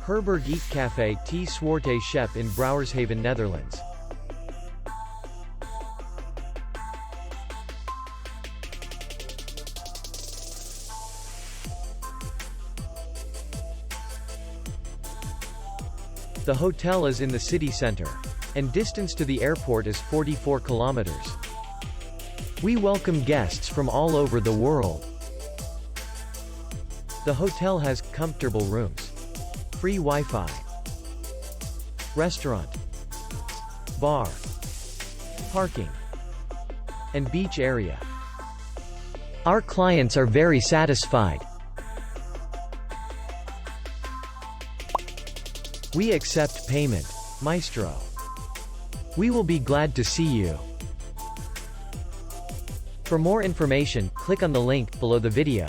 Herberg Eetcafe T Swarte Schaep in Brouwershaven, Netherlands. The hotel is in the city center, and distance to the airport is 44 kilometers. We welcome guests from all over the world. The hotel has comfortable rooms, free Wi-Fi, restaurant, bar, parking, and beach area. Our clients are very satisfied. We accept payment, Maestro. We will be glad to see you. For more information, click on the link below the video.